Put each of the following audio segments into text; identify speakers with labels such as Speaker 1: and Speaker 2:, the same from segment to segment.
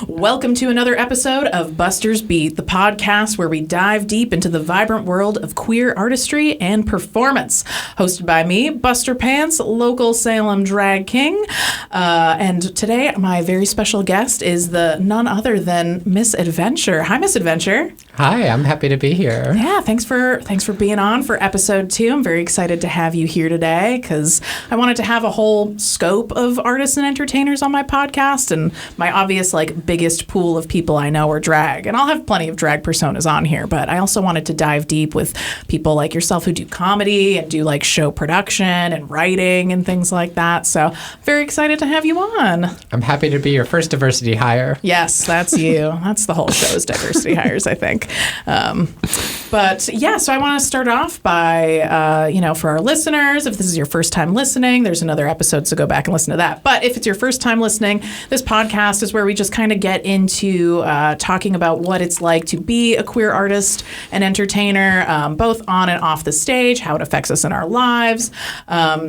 Speaker 1: Welcome to another episode of Buster's Beat, the podcast where we dive deep into the vibrant world of queer artistry and performance. Hosted by me, Buster Pants, local Salem Drag King. And today, my very special guest is none other than Miss Adventure. Hi, Miss Adventure.
Speaker 2: Hi, I'm happy to be here.
Speaker 1: Yeah, thanks for being on for episode 2. I'm very excited to have you here today because I wanted to have a whole scope of artists and entertainers on my podcast, and my obvious biggest pool of people I know are drag. And I'll have plenty of drag personas on here, but I also wanted to dive deep with people like yourself who do comedy and do show production and writing and things like that. So very excited to have you on.
Speaker 2: I'm happy to be your first diversity hire.
Speaker 1: Yes, that's you. That's the whole show's diversity hires, I think. But yeah, so I want to start off by, for our listeners, if this is your first time listening, there's another episode, so go back and listen to that. But if it's your first time listening, this podcast is where we just kind of get into talking about what it's like to be a queer artist and entertainer, both on and off the stage, how it affects us in our lives.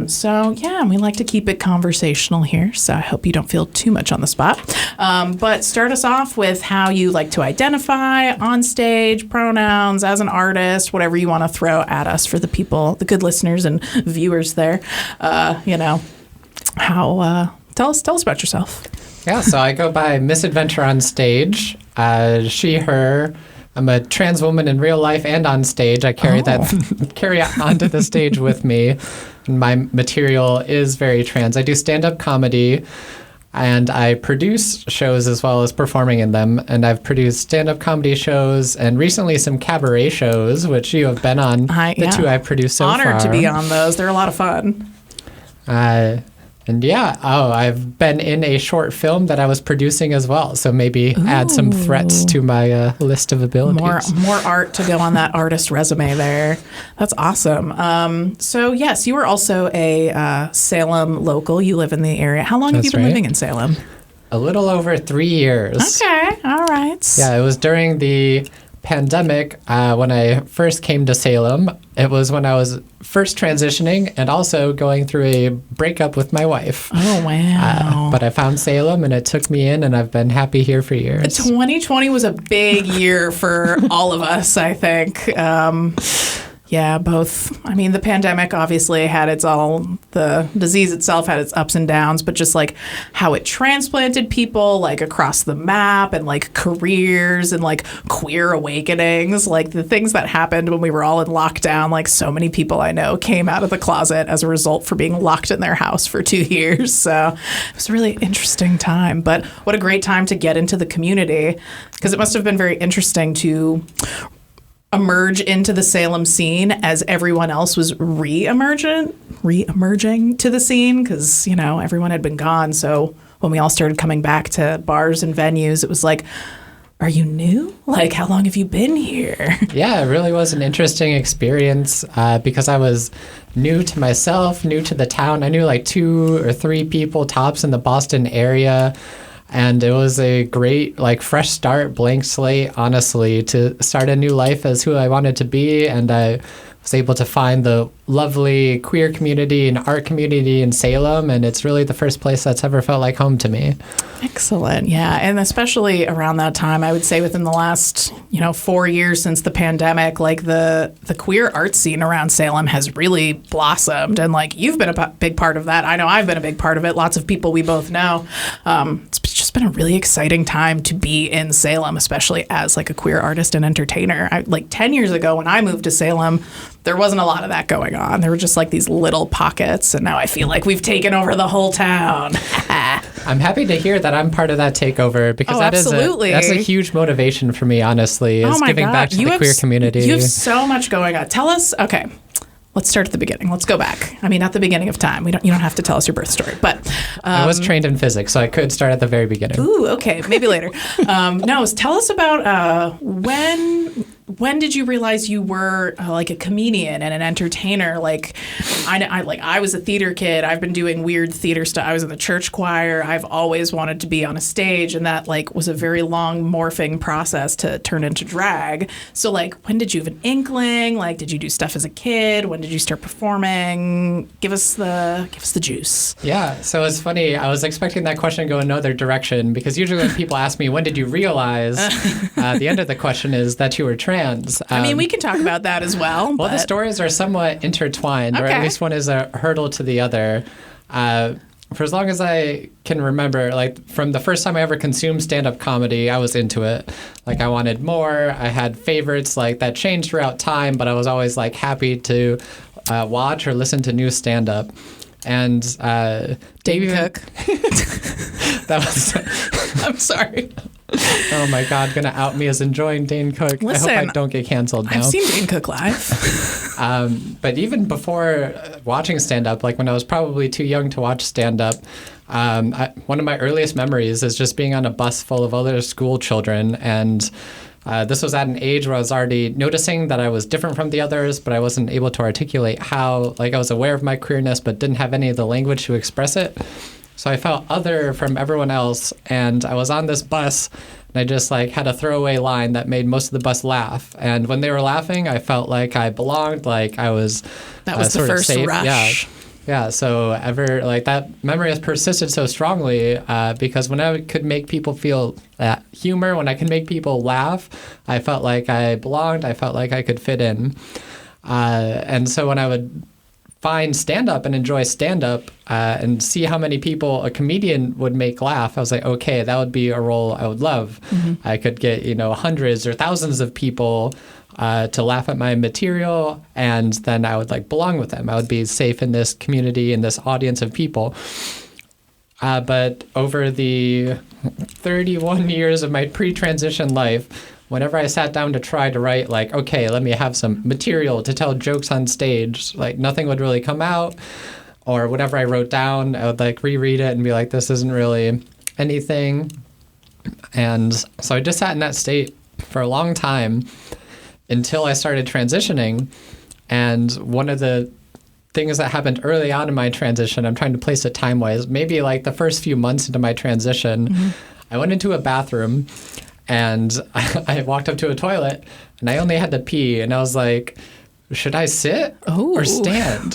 Speaker 1: So yeah, we like to keep it conversational here, so I hope you don't feel too much on the spot. But start us off with how you like to identify on stage, pronouns, as an artist, whatever you want to throw at us for the people, the good listeners and viewers there. Tell us about yourself.
Speaker 2: Yeah, so I go by Miss Adventure on stage. She, her. I'm a trans woman in real life and on stage. I carry it onto the stage with me. My material is very trans. I do stand-up comedy, and I produce shows as well as performing in them. And I've produced stand-up comedy shows and recently some cabaret shows, which you have been on. Two I've produced so far.
Speaker 1: Honored to be on those. They're a lot of fun.
Speaker 2: I've been in a short film that I was producing as well. So maybe add some threats to my list of abilities.
Speaker 1: More art to go on that artist resume there. That's awesome. So yes, you were also a Salem local. You live in the area. How long have you been living in Salem?
Speaker 2: A little over 3 years.
Speaker 1: Okay, all right.
Speaker 2: Yeah, it was during the pandemic when I first came to Salem. It was when I was first transitioning and also going through a breakup with my wife.
Speaker 1: Oh, wow.
Speaker 2: But I found Salem and it took me in, and I've been happy here for years.
Speaker 1: 2020 was a big year for all of us, I think. Yeah, both. I mean, the pandemic obviously had the disease itself had its ups and downs, but just how it transplanted people across the map, and careers and queer awakenings, the things that happened when we were all in lockdown. So many people I know came out of the closet as a result for being locked in their house for 2 years. So it was a really interesting time, but what a great time to get into the community, because it must have been very interesting to emerge into the Salem scene as everyone else was re-emerging to the scene, because everyone had been gone. So when we all started coming back to bars and venues, it was are you new? How long have you been here?
Speaker 2: Yeah, it really was an interesting experience because I was new to myself, new to the town. I knew 2 or 3 people tops in the Boston area. And it was a great, fresh start, blank slate, honestly, to start a new life as who I wanted to be. And I was able to find the lovely queer community and art community in Salem. And it's really the first place that's ever felt like home to me.
Speaker 1: Excellent. Yeah. And especially around that time, I would say within the last, 4 years since the pandemic, the queer art scene around Salem has really blossomed. And you've been a big part of that. I know I've been a big part of it. Lots of people we both know. It's just been a really exciting time to be in Salem, especially as a queer artist and entertainer. 10 years ago when I moved to Salem, there wasn't a lot of that going on. There were just these little pockets, and now I feel like we've taken over the whole town.
Speaker 2: I'm happy to hear that I'm part of that takeover, because that's a huge motivation for me, honestly, is giving back to the queer community.
Speaker 1: You have so much going on. Tell us, okay, let's start at the beginning. Let's go back. I mean, at the beginning of time. You don't have to tell us your birth story, but
Speaker 2: I was trained in physics, so I could start at the very beginning.
Speaker 1: Ooh, okay, maybe later. No, tell us about when when did you realize you were like a comedian and an entertainer? Like, I was a theater kid. I've been doing weird theater stuff. I was in the church choir. I've always wanted to be on a stage, and that like was a very long morphing process to turn into drag. So like, when did you have an inkling? Like, did you do stuff as a kid? When did you start performing? Give us the juice.
Speaker 2: Yeah, so it's funny. I was expecting that question to go another direction, because usually when people ask me, when did you realize, the end of the question is that you were trans.
Speaker 1: I mean, we can talk about that as well.
Speaker 2: Well, the stories are somewhat intertwined, or at least one is a hurdle to the other. For as long as I can remember, like from the first time I ever consumed stand-up comedy, I was into it. Like I wanted more. I had favorites like that changed throughout time, but I was always like happy to watch or listen to new stand-up. And
Speaker 1: Dane Cook.
Speaker 2: That was.
Speaker 1: I'm sorry.
Speaker 2: Oh my God, gonna out me as enjoying Dane Cook.
Speaker 1: Listen,
Speaker 2: I hope I don't get canceled now.
Speaker 1: I've seen Dane Cook live.
Speaker 2: But even before watching stand-up, like when I was probably too young to watch stand-up, one of my earliest memories is just being on a bus full of other school children. And this was at an age where I was already noticing that I was different from the others, but I wasn't able to articulate how. Like I was aware of my queerness, but didn't have any of the language to express it. So I felt other from everyone else, and I was on this bus, and I just like had a throwaway line that made most of the bus laugh. And when they were laughing, I felt like I belonged, like I was
Speaker 1: that was the first
Speaker 2: safe.
Speaker 1: rush.
Speaker 2: Yeah. So that memory has persisted so strongly because when I could make people feel humor, when I could make people laugh, I felt like I belonged. I felt like I could fit in. And so when I would find stand-up and enjoy stand-up and see how many people a comedian would make laugh, I was like, okay, that would be a role I would love. Mm-hmm. I could get, hundreds or thousands of people to laugh at my material, and then I would like belong with them. I would be safe in this community, in this audience of people. But over the 31 years of my pre-transition life, whenever I sat down to try to write, like, okay, let me have some material to tell jokes on stage, like nothing would really come out. Or whatever I wrote down, I would like reread it and be like, this isn't really anything. And so I just sat in that state for a long time until I started transitioning. And one of the things that happened early on in my transition, I'm trying to place it time-wise, maybe like the first few months into my transition, mm-hmm. I went into a bathroom and I walked up to a toilet and I only had to pee. And I was like, should I sit or stand?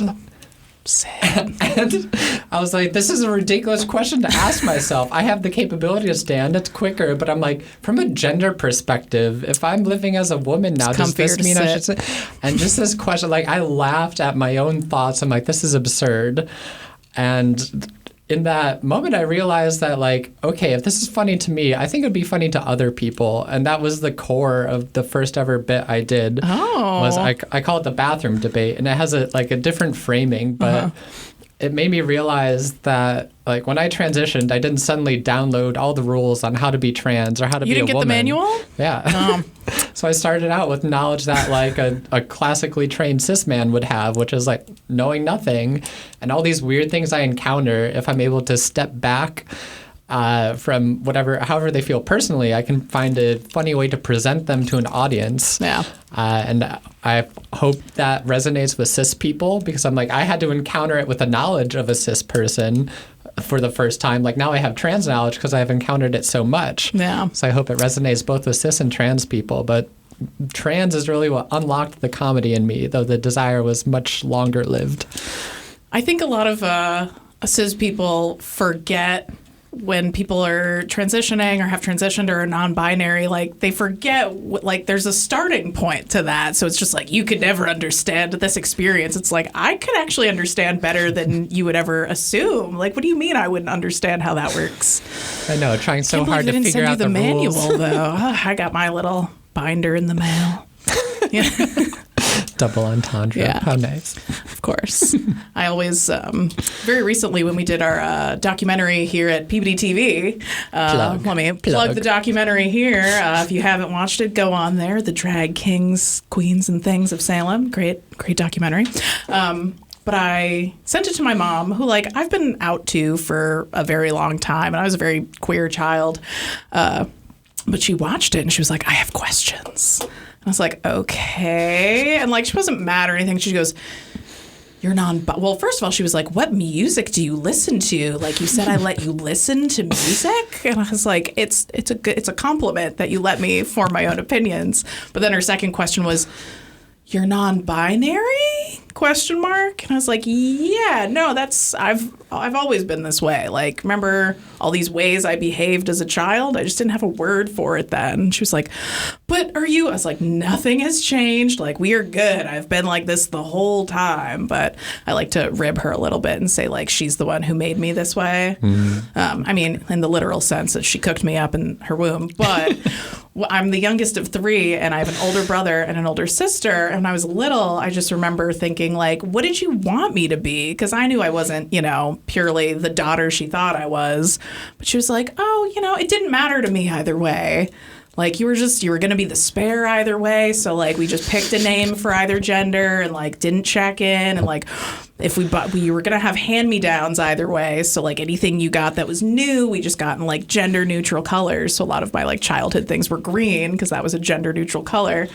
Speaker 2: And I was like, this is a ridiculous question to ask myself. I have the capability to stand. It's quicker. But I'm like, from a gender perspective, if I'm living as a woman now, does this mean I should sit? And just this question, like I laughed at my own thoughts. I'm like, this is absurd. And in that moment, I realized that, like, okay, if this is funny to me, I think it'd be funny to other people. And that was the core of the first ever bit I did. Was I call it the bathroom debate, and it has a different framing, but it made me realize that, like, when I transitioned, I didn't suddenly download all the rules on how to be trans or how to be a woman.
Speaker 1: You didn't get the manual?
Speaker 2: Yeah. So I started out with knowledge that like a classically trained cis man would have, which is like knowing nothing and all these weird things I encounter. If I'm able to step back from however they feel personally, I can find a funny way to present them to an audience. Yeah. And I hope that resonates with cis people, because I'm like, I had to encounter it with the knowledge of a cis person for the first time. Like now I have trans knowledge because I've encountered it so much. Yeah. So I hope it resonates both with cis and trans people. But trans is really what unlocked the comedy in me, though the desire was much longer lived.
Speaker 1: I think a lot of cis people forget when people are transitioning or have transitioned or are non-binary, like they forget, like there's a starting point to that. So it's just like, you could never understand this experience. It's like, I could actually understand better than you would ever assume. Like, what do you mean I wouldn't understand how that works?
Speaker 2: I know, trying so hard to figure out the
Speaker 1: manual,
Speaker 2: rules.
Speaker 1: Though. I got my little binder in the mail. Yeah.
Speaker 2: Double entendre. Yeah. How nice.
Speaker 1: Of course. I always, very recently when we did our documentary here at Peabody TV, let me plug the documentary here. If you haven't watched it, go on there. The Drag Kings, Queens, and Things of Salem. Great documentary. But I sent it to my mom, who, like, I've been out to for a very long time, and I was a very queer child. But she watched it, and she was like, I have questions. I was like, okay. And like, she wasn't mad or anything. She goes, you're well, first of all, she was like, what music do you listen to? Like, you said I let you listen to music? And I was like, it's a compliment that you let me form my own opinions. But then her second question was, you're non-binary? ? And I was like, yeah, no, I've always been this way. Like, remember all these ways I behaved as a child? I just didn't have a word for it then. She was like, but are you? I was like, nothing has changed. Like, we are good. I've been like this the whole time. But I like to rib her a little bit and say, like, she's the one who made me this way. I mean, in the literal sense that she cooked me up in her womb. But I'm the youngest of 3, and I have an older brother and an older sister. And when I was little, I just remember thinking, like, what did you want me to be? Because I knew I wasn't, purely the daughter she thought I was. But she was like, oh, it didn't matter to me either way. Like, you were going to be the spare either way. So, like, we just picked a name for either gender and, like, didn't check in. And, like, if we were going to have hand-me-downs either way. So, like, anything you got that was new, we just got in, like, gender-neutral colors. So a lot of my, like, childhood things were green because that was a gender-neutral color.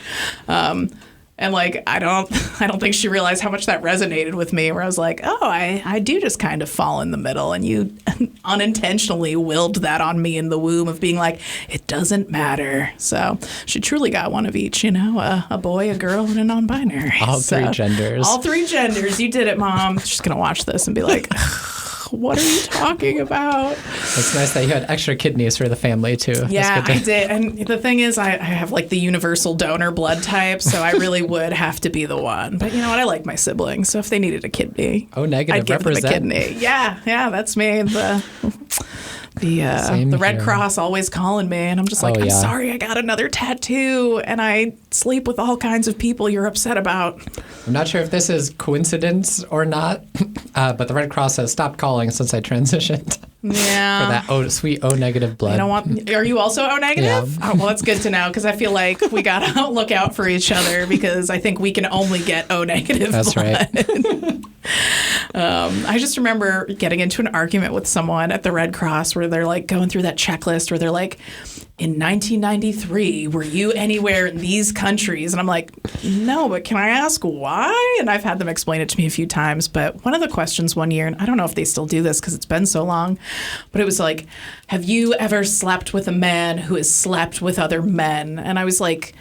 Speaker 1: And, like, I don't think she realized how much that resonated with me, where I was like, oh, I do just kind of fall in the middle. And you unintentionally willed that on me in the womb of being like, it doesn't matter. So she truly got one of each, a boy, a girl, and a non-binary.
Speaker 2: All 3 genders.
Speaker 1: All 3 genders. You did it, Mom. She's going to watch this and be like, what are you talking about?
Speaker 2: It's nice that you had extra kidneys for the family, too.
Speaker 1: Yeah, I did. And the thing is, I have, like, the universal donor blood type, so I really would have to be the one. But you know what? I like my siblings, so if they needed a kidney,
Speaker 2: negative,
Speaker 1: I'd give them a kidney. Yeah, that's me. The Red Cross always calling me, and I'm just like, I'm sorry, I got another tattoo, and I sleep with all kinds of people you're upset about.
Speaker 2: I'm not sure if this is coincidence or not, but the Red Cross has stopped calling since I transitioned.
Speaker 1: Yeah.
Speaker 2: For that sweet O negative blood.
Speaker 1: Are you also O negative?
Speaker 2: Yeah.
Speaker 1: Oh, well, that's good to know, because I feel like we got to look out for each other, because I think we can only get O negative blood.
Speaker 2: That's right.
Speaker 1: I just remember getting into an argument with someone at the Red Cross where they're like going through that checklist where they're like, in 1993, were you anywhere in these countries? And I'm like, no, but can I ask why? And I've had them explain it to me a few times. But one of the questions one year, and I don't know if they still do this because it's been so long, but it was like, have you ever slept with a man who has slept with other men? And I was like,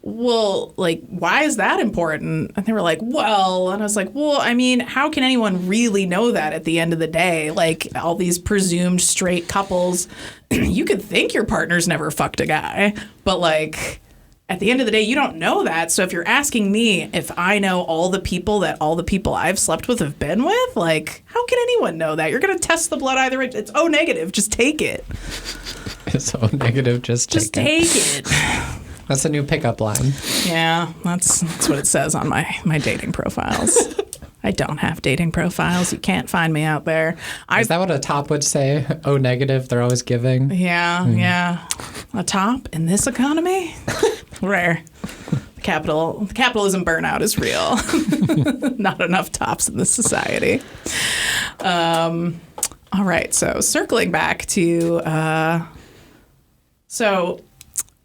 Speaker 1: well, like, why is that important? And they were like, well, and I was like, well, I mean, how can anyone really know that at the end of the day? Like, all these presumed straight couples, you could think your partner's never fucked a guy, but like, at the end of the day, you don't know that. So if you're asking me if I know all the people I've slept with have been with, like, how can anyone know that? You're going to test the blood either way. It's O negative. Just take it.
Speaker 2: It's O negative. Just take
Speaker 1: it.
Speaker 2: That's a new pickup line. Yeah,
Speaker 1: that's what it says on my dating profiles. I don't have dating profiles. You can't find me out there.
Speaker 2: Is that what a top would say? O negative, they're always giving?
Speaker 1: Yeah. A top in this economy? Rare. Capitalism burnout is real. Not enough tops in this society. All right, so circling back to...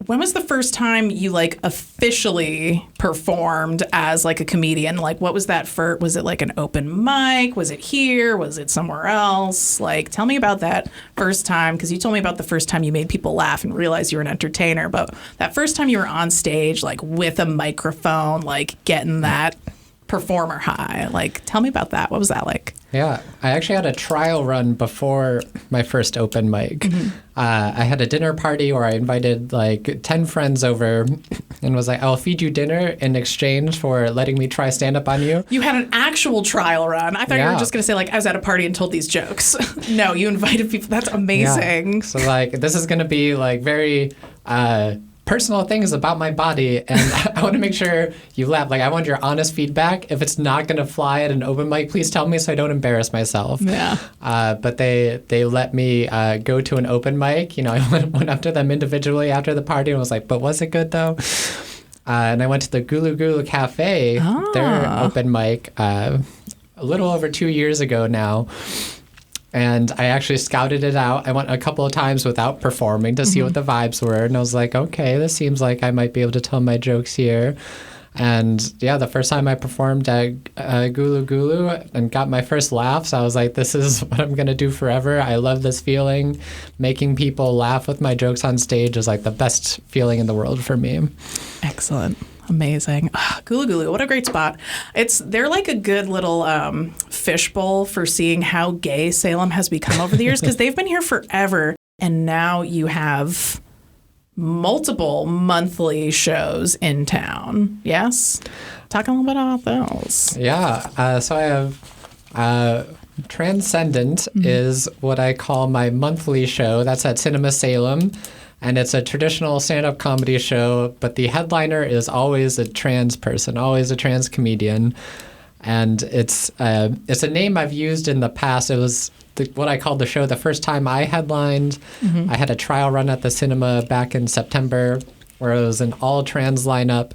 Speaker 1: when was the first time you, like, officially performed as, like, a comedian? Like, what was that for? Was it, like, an open mic? Was it here? Was it somewhere else? Like, tell me about that first time, because you told me about the first time you made people laugh and realized you were an entertainer. But that first time you were on stage, like, with a microphone, like, getting that performer high. Like, tell me about that. What was that like?
Speaker 2: Yeah, I actually had a trial run before my first open mic. Mm-hmm. I had a dinner party where I invited like 10 friends over and was like, I'll feed you dinner in exchange for letting me try stand-up on you.
Speaker 1: You had an actual trial run. I thought you were just going to say, like, I was at a party and told these jokes. No, you invited people. That's amazing.
Speaker 2: Yeah. So, like, this is going to be, like, very... personal things about my body, and I want to make sure you laugh. Like, I want your honest feedback. If it's not going to fly at an open mic, please tell me so I don't embarrass myself.
Speaker 1: Yeah.
Speaker 2: But they let me go to an open mic. You know, I went up to them individually after the party and was like, but was it good though? And I went to the Gulu Gulu Cafe, their open mic, a little over 2 years ago now. And I actually scouted it out. I went a couple of times without performing to see what the vibes were. And I was like, okay, this seems like I might be able to tell my jokes here. And yeah, the first time I performed at Gulu Gulu and got my first laughs, I was like, this is what I'm going to do forever. I love this feeling. Making people laugh with my jokes on stage is like the best feeling in the world for me.
Speaker 1: Excellent. Amazing. Gulu Gulu, what a great spot. They're like a good little fishbowl for seeing how gay Salem has become over the years, because they've been here forever. And now you have multiple monthly shows in town. Yes? Talk a little bit about those.
Speaker 2: Yeah. So I have Transcendent is what I call my monthly show. That's at Cinema Salem. And it's a traditional stand-up comedy show, but the headliner is always a trans person, always a trans comedian. And it's a name I've used in the past. It was what I called the show the first time I headlined. I had a trial run at the cinema back in September where it was an all-trans lineup.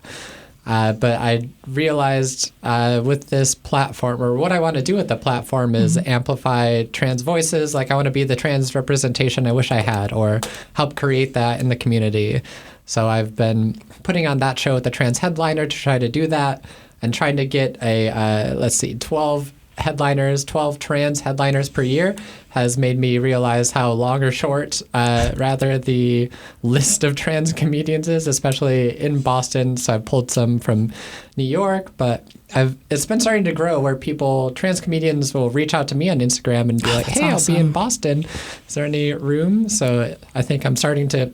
Speaker 2: But I realized with this platform, or what I want to do with the platform is amplify trans voices. Like I want to be the trans representation I wish I had, or help create that in the community. So I've been putting on that show with the trans headliner to try to do that, and trying to get 12 headliners, 12 trans headliners per year has made me realize how long or short rather the list of trans comedians is, especially in Boston. So I've pulled some from New York, but it's been starting to grow where trans comedians will reach out to me on Instagram and be like, hey, awesome. I'll be in Boston. Is there any room? So I think I'm starting to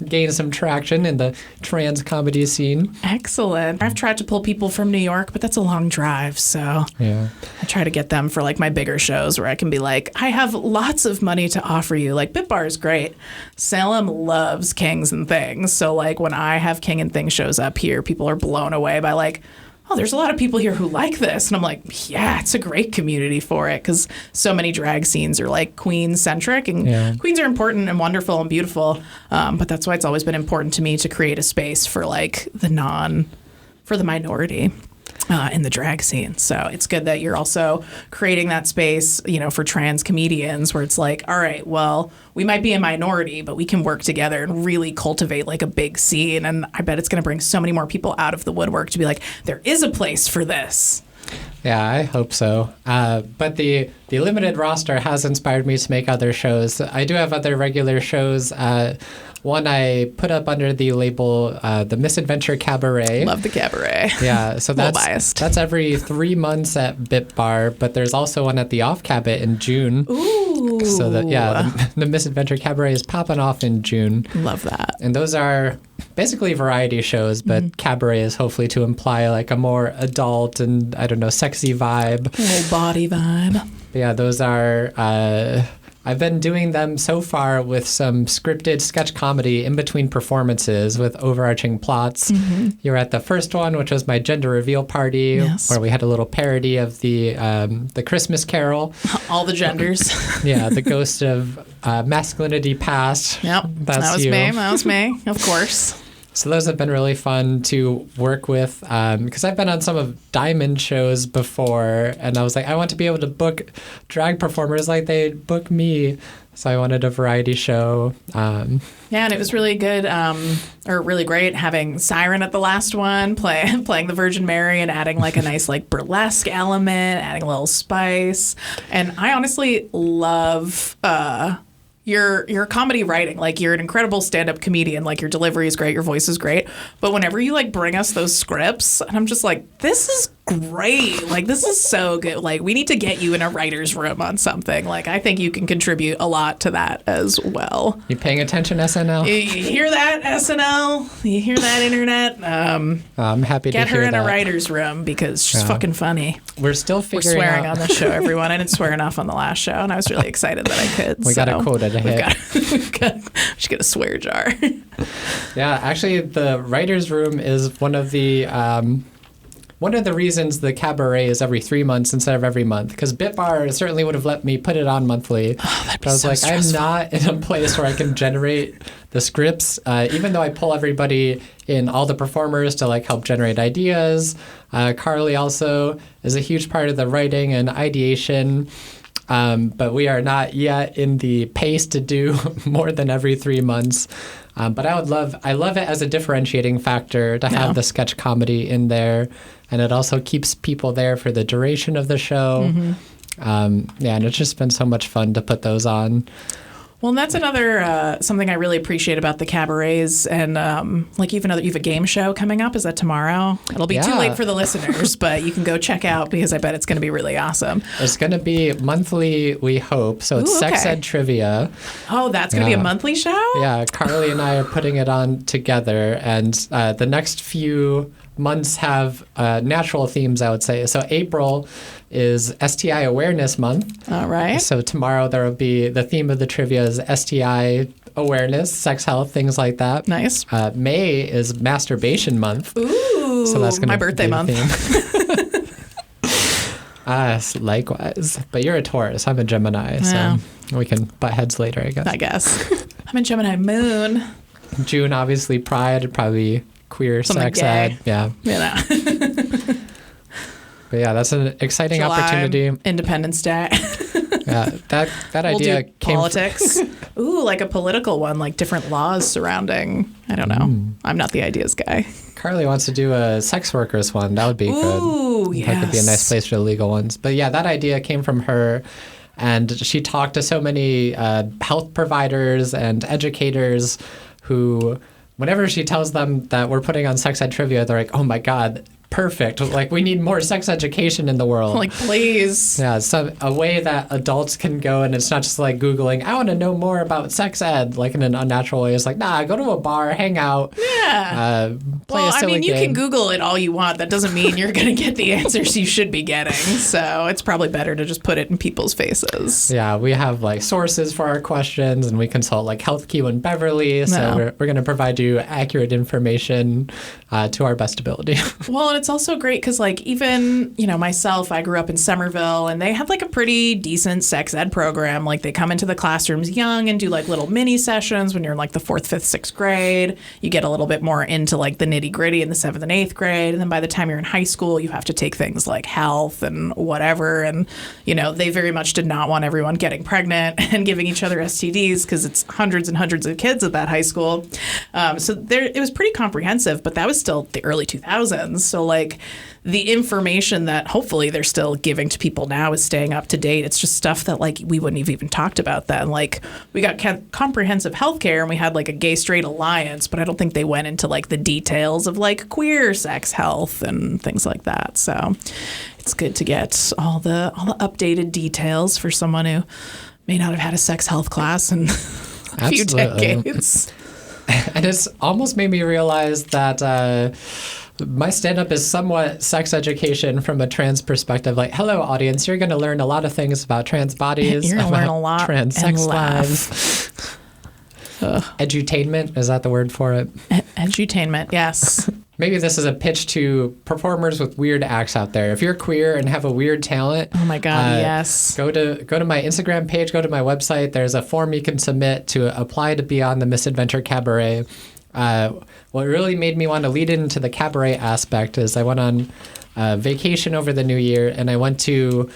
Speaker 2: gain some traction in the trans comedy scene.
Speaker 1: Excellent. I've tried to pull people from New York, but that's a long drive. So yeah, I try to get them for like my bigger shows where I can be like, I have lots of money to offer you. Like Bit Bar is great. Salem loves kings and things. So like when I have king and thing shows up here, people are blown away by like, oh, there's a lot of people here who like this. And I'm like, yeah, it's a great community for it, because so many drag scenes are like queen-centric, and queens are important and wonderful and beautiful. But that's why it's always been important to me to create a space for like for the minority in the drag scene. So it's good that you're also creating that space, for trans comedians, where it's like, all right, well, we might be a minority, but we can work together and really cultivate like a big scene. And I bet it's going to bring so many more people out of the woodwork to be like, there is a place for this.
Speaker 2: Yeah, I hope so. But the limited roster has inspired me to make other shows. I do have other regular shows. One I put up under the label the Misadventure-Cabaret.
Speaker 1: Love the cabaret.
Speaker 2: Yeah, so that's every 3 months at Bit Bar, but there's also one at the Off Cabot in June.
Speaker 1: Ooh.
Speaker 2: So the Misadventure-Cabaret is popping off in June.
Speaker 1: Love that.
Speaker 2: And those are basically variety shows, but cabaret is hopefully to imply like a more adult and, I don't know, sexy vibe.
Speaker 1: A little body vibe.
Speaker 2: But yeah, those are... I've been doing them so far with some scripted sketch comedy in between performances with overarching plots. You were at the first one, which was my gender reveal party, where we had a little parody of the Christmas Carol.
Speaker 1: All the genders.
Speaker 2: Yeah, the ghost of masculinity past.
Speaker 1: Yep, that was me, of course.
Speaker 2: So those have been really fun to work with, because I've been on some of Diamond shows before, and I was like, I want to be able to book drag performers like they book me. So I wanted a variety show.
Speaker 1: Yeah, and it was really good, or really great, having Siren at the last one, playing the Virgin Mary and adding like a nice like burlesque element, adding a little spice. And I honestly love... your comedy writing. Like, you're an incredible stand-up comedian. Like, your delivery is great, your voice is great. But whenever you like bring us those scripts, and I'm just like, this is great. Like, this is so good. Like, we need to get you in a writer's room on something. Like, I think you can contribute a lot to that as well.
Speaker 2: You paying attention, SNL?
Speaker 1: You hear that, SNL? You hear that, Internet?
Speaker 2: I'm happy to hear that.
Speaker 1: Get her in a writer's room, because she's fucking funny.
Speaker 2: We're still figuring out.
Speaker 1: We're swearing on the show, everyone. I didn't swear enough on the last show, and I was really excited that I could.
Speaker 2: We got a quota to hit.
Speaker 1: We should get a swear jar.
Speaker 2: Yeah, actually, the writer's room is one of the reasons the cabaret is every 3 months instead of every month. Because Bit Bar certainly would have let me put it on monthly.
Speaker 1: Oh, that'd be
Speaker 2: but I was
Speaker 1: so
Speaker 2: like,
Speaker 1: stressful.
Speaker 2: I'm not in a place where I can generate the scripts. Even though I pull everybody in, all the performers, to like help generate ideas. Carly also is a huge part of the writing and ideation. but we are not yet in the pace to do more than every 3 months. But I love it as a differentiating factor to have the sketch comedy in there, and it also keeps people there for the duration of the show. And it's just been so much fun to put those on.
Speaker 1: Well, and that's another something I really appreciate about the cabarets, and like even though you have a game show coming up. Is that tomorrow? It'll be too late for the listeners, but you can go check out because I bet it's going to be really awesome.
Speaker 2: It's going to be monthly, we hope. So it's Sex Ed Trivia.
Speaker 1: Oh, that's going to be a monthly show?
Speaker 2: Yeah, Carly and I are putting it on together, and the next few months have natural themes, I would say. So April is STI Awareness Month.
Speaker 1: All right.
Speaker 2: So tomorrow there will be, the theme of the trivia is STI awareness, sex health, things like that.
Speaker 1: Nice.
Speaker 2: May is Masturbation Month.
Speaker 1: Ooh,
Speaker 2: so that's gonna
Speaker 1: my birthday month.
Speaker 2: Likewise. But you're a Taurus. I'm a Gemini, so we can butt heads later, I guess.
Speaker 1: I guess. I'm a Gemini moon.
Speaker 2: June, obviously, Pride, probably queer,
Speaker 1: something
Speaker 2: sex
Speaker 1: gay.
Speaker 2: ed. Yeah.
Speaker 1: You know.
Speaker 2: But yeah, that's an exciting
Speaker 1: July,
Speaker 2: opportunity.
Speaker 1: Independence Day.
Speaker 2: Yeah, that idea
Speaker 1: do
Speaker 2: came
Speaker 1: politics. Ooh, like a political one, like different laws surrounding. I don't know. I'm not the ideas guy.
Speaker 2: Carly wants to do a sex workers one. That would be good.
Speaker 1: Ooh, yes.
Speaker 2: That could be a nice place for the legal ones. But yeah, that idea came from her. And she talked to so many health providers and educators who, whenever she tells them that we're putting on sex ed trivia, they're like, oh my God, perfect. Like, we need more sex education in the world.
Speaker 1: Like, please.
Speaker 2: Yeah, so a way that adults can go, and it's not just like Googling, I want to know more about sex ed, like in an unnatural way. It's like, nah, go to a bar, hang out.
Speaker 1: Yeah.
Speaker 2: Play a silly
Speaker 1: you
Speaker 2: game.
Speaker 1: can Google it all you want. That doesn't mean you're going to get the answers you should be getting. So it's probably better to just put it in people's faces.
Speaker 2: Yeah, we have like sources for our questions, and we consult like HealthQ and Beverly. So we're going to provide you accurate information to our best ability.
Speaker 1: Well, and it's also great because, like, even, myself, I grew up in Somerville, and they have, like, a pretty decent sex ed program. Like, they come into the classrooms young and do, like, little mini sessions when you're in, like, the 4th, 5th, 6th grade. You get a little bit more into, like, the nitty-gritty in the 7th and 8th grade. And then by the time you're in high school, you have to take things like health and whatever. And, they very much did not want everyone getting pregnant and giving each other STDs because it's hundreds and hundreds of kids at that high school. So it was pretty comprehensive, but that was still the early 2000s. So, like, the information that hopefully they're still giving to people now is staying up to date. It's just stuff that, like, we wouldn't have even talked about then. Like, we got comprehensive healthcare, and we had, like, a gay straight alliance, but I don't think they went into, like, the details of, like, queer sex health and things like that. So it's good to get all the updated details for someone who may not have had a sex health class in a few decades.
Speaker 2: And it's almost made me realize that my stand-up is somewhat sex education from a trans perspective. Like, hello, audience, you're going to learn a lot of things about trans bodies.
Speaker 1: You're going to learn a lot
Speaker 2: trans sex
Speaker 1: and
Speaker 2: lives. Edutainment, is that the word for it?
Speaker 1: Edutainment, yes.
Speaker 2: Maybe this is a pitch to performers with weird acts out there. If you're queer and have a weird talent,
Speaker 1: oh my God, yes.
Speaker 2: Go to my Instagram page, go to my website. There's a form you can submit to apply to be on the Misadventure-Cabaret. What really made me want to lead into the cabaret aspect is I went on vacation over the New Year, and I went to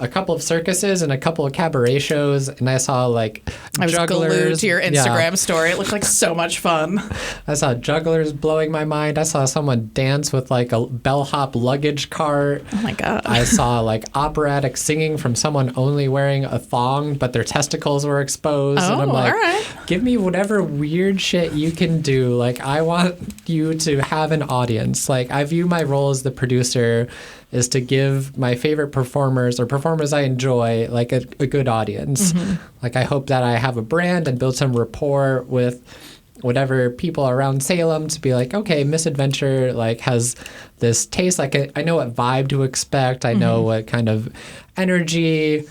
Speaker 2: a couple of circuses and a couple of cabaret shows, and I saw like jugglers.
Speaker 1: I was glued to your Instagram story. It looked like so much fun.
Speaker 2: I saw jugglers blowing my mind. I saw someone dance with like a bellhop luggage cart.
Speaker 1: Oh my God.
Speaker 2: I saw like operatic singing from someone only wearing a thong, but their testicles were exposed.
Speaker 1: Oh,
Speaker 2: and I'm like,
Speaker 1: all right.
Speaker 2: Give me whatever weird shit you can do. Like, I want you to have an audience. Like, I view my role as the producer is to give my favorite performers or performers I enjoy like a good audience. Mm-hmm. Like, I hope that I have a brand and build some rapport with whatever people around Salem to be like, okay, Misadventure like has this taste. Like, I know what vibe to expect. I know what kind of energy,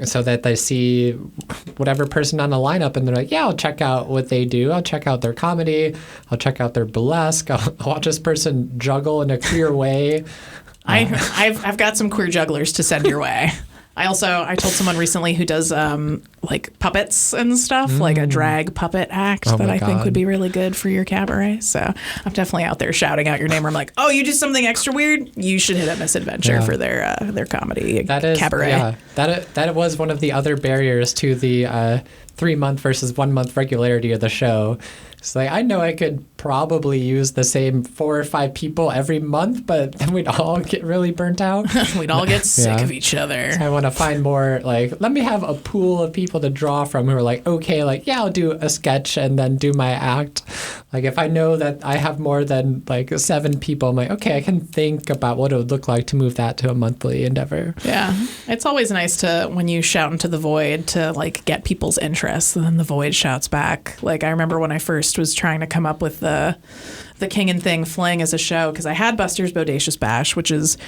Speaker 2: so that they see whatever person on the lineup and they're like, yeah, I'll check out what they do. I'll check out their comedy. I'll check out their burlesque. I'll watch this person juggle in a queer way.
Speaker 1: I've got some queer jugglers to send your way. I told someone recently who does like puppets and stuff, like a drag puppet act that I think would be really good for your cabaret. So I'm definitely out there shouting out your name. I'm like, oh, you do something extra weird? You should hit up Misadventure for their comedy cabaret.
Speaker 2: Yeah, that was one of the other barriers to the 3-month versus 1 month regularity of the show. It's like, I know I could probably use the same 4 or 5 people every month, but then we'd all get really burnt out.
Speaker 1: We'd all get sick of each other.
Speaker 2: So I want to find more, like, let me have a pool of people to draw from who are like, okay, like, yeah, I'll do a sketch and then do my act. Like, if I know that I have more than, like, 7 people, I'm like, okay, I can think about what it would look like to move that to a monthly endeavor.
Speaker 1: Yeah. It's always nice to, when you shout into the void, to, like, get people's interest, and then the void shouts back. Like, I remember when I first was trying to come up with the King and Thing fling as a show, because I had Buster's Bodacious Bash, which is,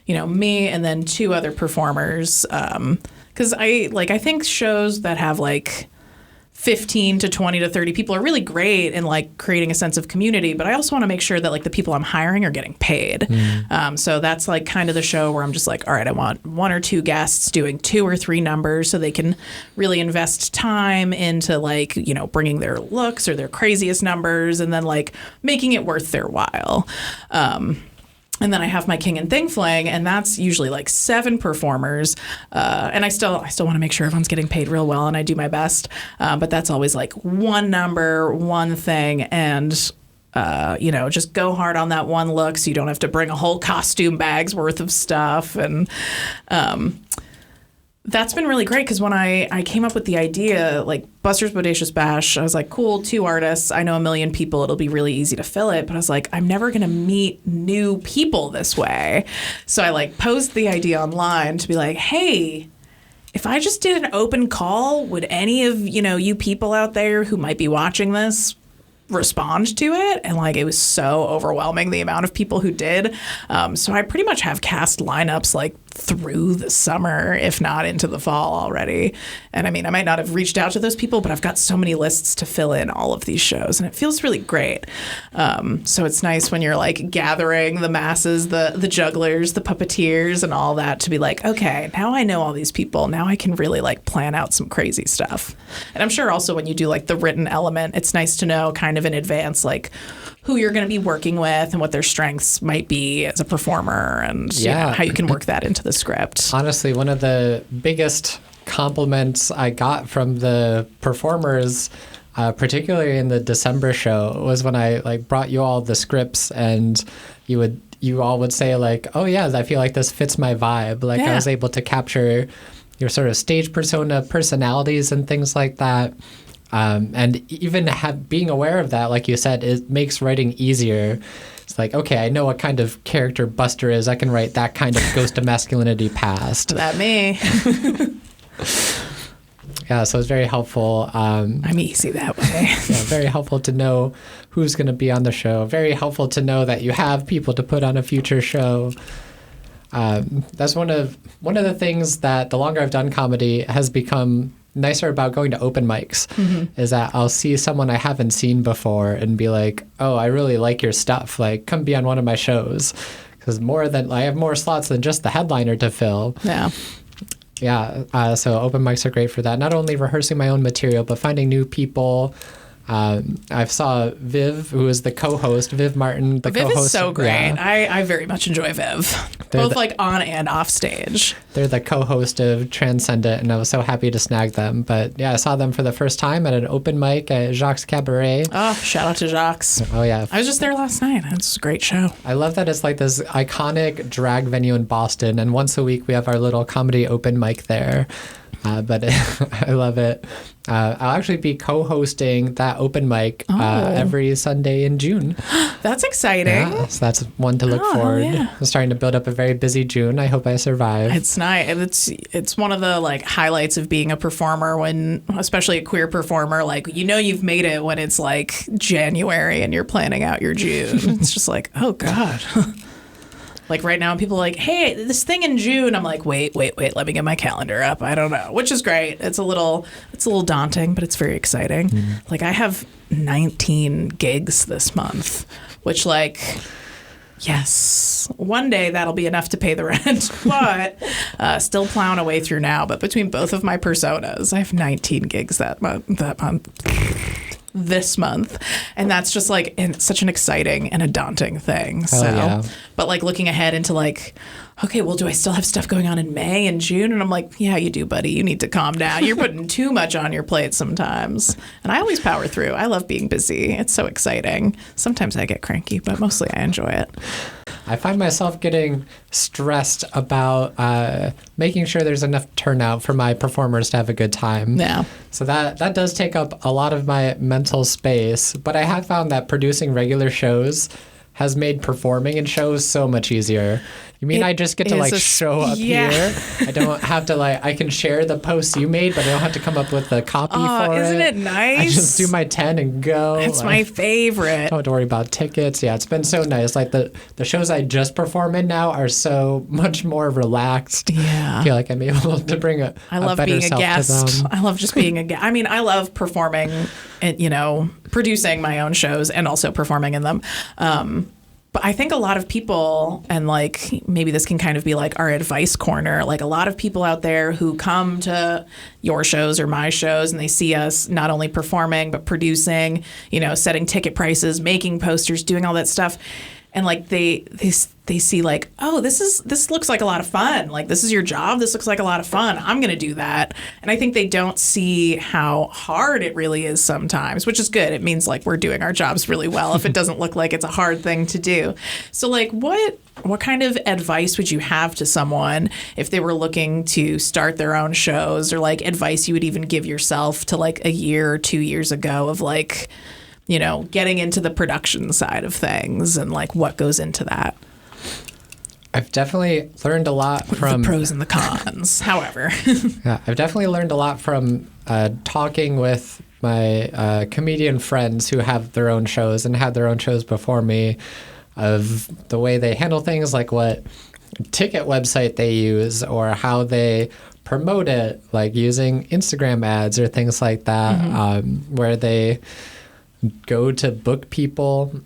Speaker 1: you know, me and then 2 other performers. Because I think shows that have like 15 to 20 to 30 people are really great in like creating a sense of community, but I also want to make sure that like the people I'm hiring are getting paid. So that's like kind of the show where I'm just like, all right, I want 1 or 2 guests doing 2 or 3 numbers so they can really invest time into like, you know, bringing their looks or their craziest numbers and then like making it worth their while. And then I have my King and Thing fling, and that's usually like 7 performers. And I still want to make sure everyone's getting paid real well, and I do my best. But that's always like 1 number, 1 thing, and you know, just go hard on that 1 look, so you don't have to bring a whole costume bag's worth of stuff. And that's been really great, because when I came up with the idea, like Buster's Bodacious Bash, I was like, cool, 2 artists, I know 1 million people, it'll be really easy to fill it. But I was like, I'm never going to meet new people this way. So I like posed the idea online to be like, hey, if I just did an open call, would any of, you know, you people out there who might be watching this respond to it? And like, it was so overwhelming, the amount of people who did. So I pretty much have cast lineups like through the summer, if not into the fall already. And I mean, I might not have reached out to those people, but I've got so many lists to fill in all of these shows, and it feels really great. So it's nice when you're like gathering the masses, the jugglers, the puppeteers, and all that, to be like, okay, now I know all these people. Now I can really like plan out some crazy stuff. And I'm sure also when you do like the written element, it's nice to know kind of in advance, like who you're going to be working with and what their strengths might be as a performer, and you know, how you can work that into the script.
Speaker 2: Honestly, one of the biggest compliments I got from the performers, particularly in the December show, was when I like brought you all the scripts, and you all would say like, oh yeah, I feel like this fits my vibe. Like I was able to capture your sort of stage persona, personalities, and things like that. And even being aware of that, like you said, it makes writing easier. It's like, okay, I know what kind of character Buster is. I can write that kind of ghost of masculinity past.
Speaker 1: That me.
Speaker 2: Yeah, so it's very helpful.
Speaker 1: I'm easy that way.
Speaker 2: Yeah, very helpful to know who's going to be on the show. Very helpful to know that you have people to put on a future show. That's one of the things that the longer I've done comedy has become nicer about going to open mics, is that I'll see someone I haven't seen before and be like, oh, I really like your stuff. Like, come be on one of my shows. Because I have more slots than just the headliner to fill.
Speaker 1: Yeah.
Speaker 2: Yeah. So open mics are great for that. Not only rehearsing my own material, but finding new people. I saw Viv, who is the co-host, Viv Martin, the co-host.
Speaker 1: Viv is so great.
Speaker 2: Yeah.
Speaker 1: I very much enjoy Viv, both like on and off stage.
Speaker 2: They're the co-host of Transcendent, and I was so happy to snag them. But yeah, I saw them for the first time at an open mic at Jacques Cabaret.
Speaker 1: Oh, shout out to Jacques.
Speaker 2: Oh yeah.
Speaker 1: I was just there last night. It's a great show.
Speaker 2: I love that it's like this iconic drag venue in Boston, and once a week we have our little comedy open mic there. But I love it. I'll actually be co-hosting that open mic every Sunday in June.
Speaker 1: That's exciting.
Speaker 2: Yeah, so that's one to look forward.
Speaker 1: Yeah.
Speaker 2: I'm starting to build up a very busy June. I hope I survive.
Speaker 1: It's nice. It's one of the like highlights of being a performer, when, especially a queer performer, like, you know, you've made it when it's like January and you're planning out your June. It's just like, oh God. Like right now, people are like, hey, this thing in June. I'm like, wait, let me get my calendar up. I don't know, which is great. It's a little daunting, but it's very exciting. Like I have 19 gigs this month, which like Yes. One day that'll be enough to pay the rent, but still plowing away through now. But between both of my personas, I have 19 gigs this month, and that's just like such an exciting and a daunting thing. But like looking ahead into like, okay, well, do I still have stuff going on in May and June? And I'm like, yeah, you do, buddy. You need to calm down. You're putting too much on your plate sometimes. And I always power through. I love being busy. It's so exciting. Sometimes I get cranky, but mostly I enjoy it.
Speaker 2: I find myself getting stressed about making sure there's enough turnout for my performers to have a good time.
Speaker 1: Yeah.
Speaker 2: So that does take up a lot of my mental space. But I have found that producing regular shows has made performing in shows so much easier. You mean I just get to like show up here? I don't have to I can share the posts you made, but I don't have to come up with the copy for it.
Speaker 1: Isn't it nice?
Speaker 2: I just do my 10 and go.
Speaker 1: That's my favorite.
Speaker 2: Don't have to worry about tickets. Yeah, it's been so nice. Like the shows I just perform in now are so much more relaxed.
Speaker 1: Yeah.
Speaker 2: I feel like I'm able to bring a better
Speaker 1: being
Speaker 2: self
Speaker 1: a guest.
Speaker 2: to them.
Speaker 1: I love just being a guest. I mean, I love performing and, producing my own shows and also performing in them. But I think a lot of people, and like maybe this can kind of be like our advice corner, like a lot of people out there who come to your shows or my shows and they see us not only performing, but producing, setting ticket prices, making posters, doing all that stuff. And like they see like, oh, this looks like a lot of fun. Like, this is your job. This looks like a lot of fun. I'm going to do that. And I think they don't see how hard it really is sometimes, which is good. It means like we're doing our jobs really well if it doesn't look like it's a hard thing to do. So like what kind of advice would you have to someone if they were looking to start their own shows, or like advice you would even give yourself to like a year or 2 years ago of like, getting into the production side of things and like what goes into that?
Speaker 2: I've definitely learned a lot from
Speaker 1: the pros and the cons. However,
Speaker 2: yeah, I've definitely learned a lot from talking with my comedian friends who have their own shows and had their own shows before me, of the way they handle things, like what ticket website they use or how they promote it, like using Instagram ads or things like that, where they go to book people.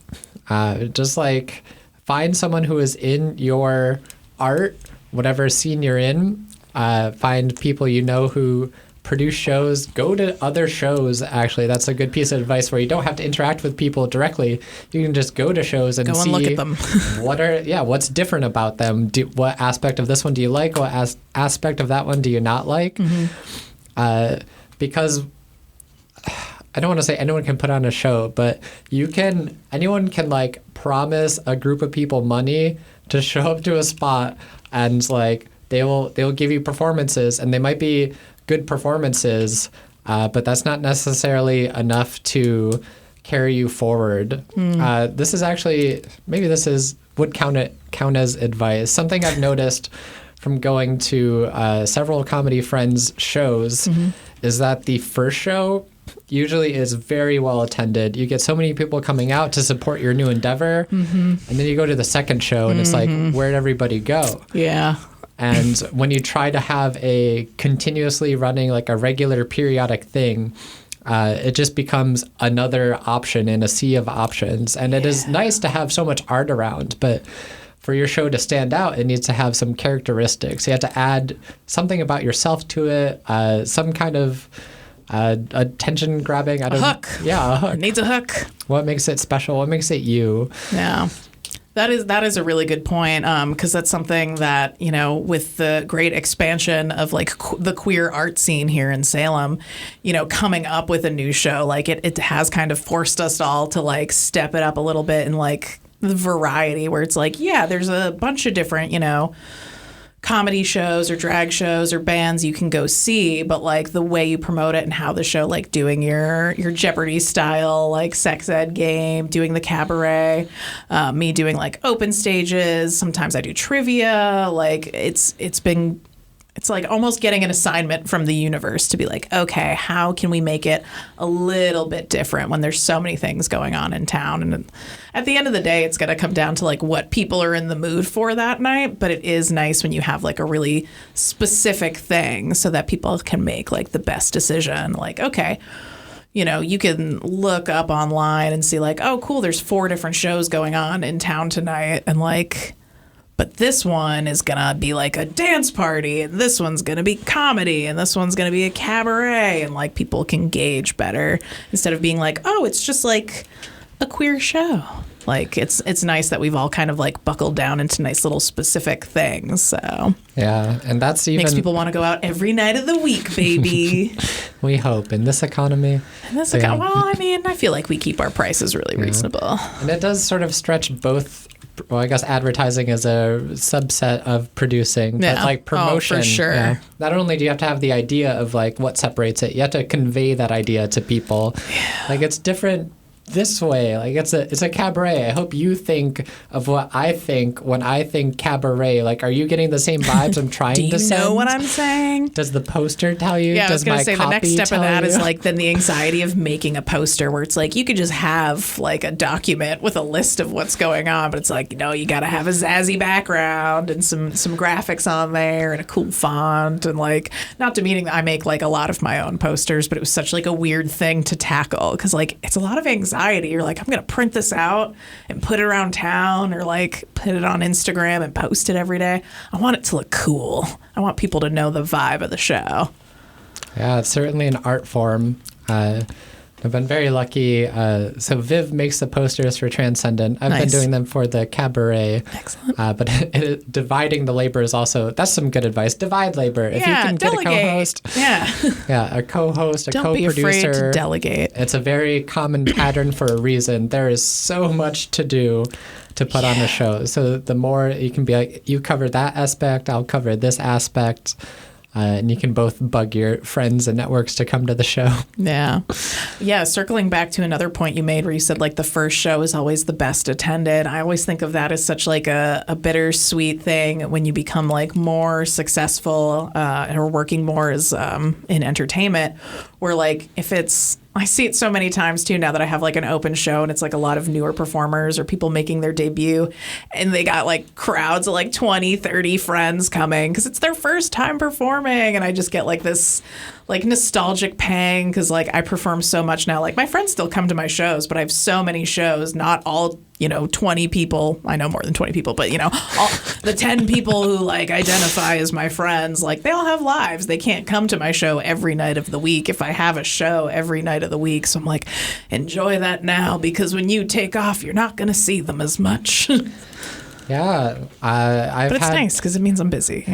Speaker 2: Just like find someone who is in your art, whatever scene you're in. Find people who produce shows. Go to other shows, actually. That's a good piece of advice where you don't have to interact with people directly. You can just go to shows and see
Speaker 1: look at them.
Speaker 2: what's different about them. What aspect of this one do you like? What aspect of that one do you not like? Because I don't want to say anyone can put on a show, but anyone can like promise a group of people money to show up to a spot, and like they'll give you performances, and they might be good performances, but that's not necessarily enough to carry you forward. This is actually, maybe would count as advice. Something I've noticed from going to several comedy friends' shows is that the first show usually is very well attended. You get so many people coming out to support your new endeavor, and then you go to the second show and it's like, where'd everybody go?
Speaker 1: Yeah.
Speaker 2: And when you try to have a continuously running, like a regular periodic thing, it just becomes another option in a sea of options. And it is nice to have so much art around, but for your show to stand out, it needs to have some characteristics. You have to add something about yourself to it, some kind of attention grabbing.
Speaker 1: A hook.
Speaker 2: Yeah, a hook.
Speaker 1: It needs a hook.
Speaker 2: What makes it special? What makes it you?
Speaker 1: Yeah. That is a really good point, because that's something that, with the great expansion of like the queer art scene here in Salem, coming up with a new show, like it has kind of forced us all to like step it up a little bit in like the variety, where it's like, yeah, there's a bunch of different, comedy shows or drag shows or bands you can go see, but like the way you promote it and how the show, like doing your Jeopardy style like sex ed game, doing the cabaret, me doing like open stages, sometimes I do trivia, like it's like almost getting an assignment from the universe to be like, okay, how can we make it a little bit different when there's so many things going on in town? And at the end of the day, it's going to come down to like what people are in the mood for that night. But it is nice when you have like a really specific thing so that people can make like the best decision. Like, okay, you can look up online and see like, oh, cool, there's 4 different shows going on in town tonight. And like, but this one is going to be like a dance party, and this one's going to be comedy, and this one's going to be a cabaret. And like people can gauge better instead of being like, oh, it's just like a queer show. Like it's nice that we've all kind of like buckled down into nice little specific things. So
Speaker 2: yeah, and that's even
Speaker 1: makes people want to go out every night of the week, baby.
Speaker 2: We hope in this economy.
Speaker 1: Well, I mean, I feel like we keep our prices really reasonable,
Speaker 2: and it does sort of stretch both. Well, I guess advertising is a subset of producing, but like promotion.
Speaker 1: Oh, for sure.
Speaker 2: Not only do you have to have the idea of like what separates it, you have to convey that idea to people. Yeah. Like it's different this way. Like it's a cabaret. I hope you think of what I think when I think cabaret. Like, are you getting the same vibes I'm trying to send?
Speaker 1: Do you know what I'm saying?
Speaker 2: Does the poster tell you?
Speaker 1: Yeah,
Speaker 2: Does
Speaker 1: I was going to say the next step of that is like then the anxiety of making a poster where it's like you could just have like a document with a list of what's going on, but it's like, you got to have a zazzy background and some graphics on there and a cool font and like, not demeaning that I make like a lot of my own posters, but it was such like a weird thing to tackle because like it's a lot of anxiety. You're like, I'm going to print this out and put it around town or like put it on Instagram and post it every day. I want it to look cool. I want people to know the vibe of the show.
Speaker 2: Yeah, it's certainly an art form. I've been very lucky. So Viv makes the posters for Transcendent. I've been doing them for the cabaret.
Speaker 1: Excellent.
Speaker 2: But dividing the labor is also, that's some good advice. Divide labor. If you can
Speaker 1: delegate.
Speaker 2: Get a co-host.
Speaker 1: Yeah.
Speaker 2: A co-host,
Speaker 1: Don't be afraid to delegate.
Speaker 2: It's a very common pattern for a reason. There is so much to do to put on a show. So the more you can be like, you cover that aspect, I'll cover this aspect. And you can both bug your friends and networks to come to the show. Yeah.
Speaker 1: Yeah. Circling back to another point you made where you said like the first show is always the best attended. I always think of that as such like a bittersweet thing when you become like more successful or working more as in entertainment, where like if it's, I see it so many times too now that I have like an open show and it's like a lot of newer performers or people making their debut and they got like crowds of like 20, 30 friends coming because it's their first time performing, and I just get like this like nostalgic pang because like I perform so much now. Like my friends still come to my shows, but I have so many shows, not all 20 people. I know more than 20 people, but all the 10 people who like identify as my friends, like they all have lives. They can't come to my show every night of the week if I have a show every night of the week. So I'm like, enjoy that now because when you take off, you're not going to see them as much.
Speaker 2: Yeah,
Speaker 1: but it's nice because it means I'm busy,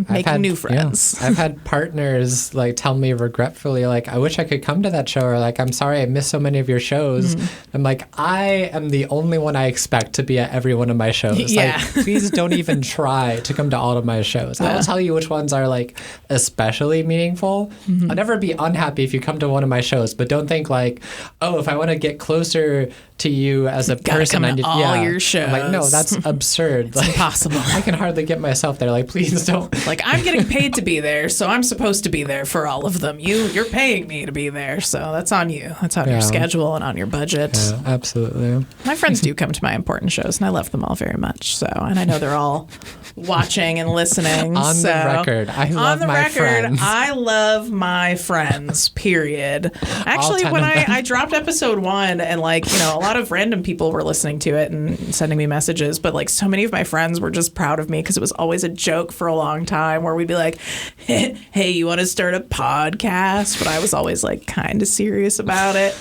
Speaker 1: making new friends.
Speaker 2: Yeah, I've had partners like tell me regretfully, like, I wish I could come to that show, or like, I'm sorry I missed so many of your shows. Mm-hmm. I'm like, I am the only one I expect to be at every one of my shows.
Speaker 1: Yeah.
Speaker 2: Like, please don't even try to come to all of my shows. I will tell you which ones are like especially meaningful. Mm-hmm. I'll never be unhappy if you come to one of my shows, but don't think like, oh, if I want to get closer to you as a person,
Speaker 1: I need all your shows.
Speaker 2: I'm like, no, that's absurd.
Speaker 1: It's like, impossible.
Speaker 2: I can hardly get myself there. Like, please don't.
Speaker 1: Like, I'm getting paid to be there, so I'm supposed to be there for all of them. You're paying me to be there, so that's on you. That's on your schedule and on your budget.
Speaker 2: Yeah, absolutely.
Speaker 1: My friends do come to my important shows, and I love them all very much. So, and I know they're all watching and listening.
Speaker 2: On the record, I love my friends.
Speaker 1: I love my friends. Period. Actually, when I dropped episode 1, and like a lot of random people were listening to it and sending me messages, but like so many of my friends were just proud of me because it was always a joke for a long time where we'd be like, hey, you want to start a podcast? But I was always like kind of serious about it.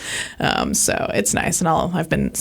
Speaker 1: So it's nice. And I've been,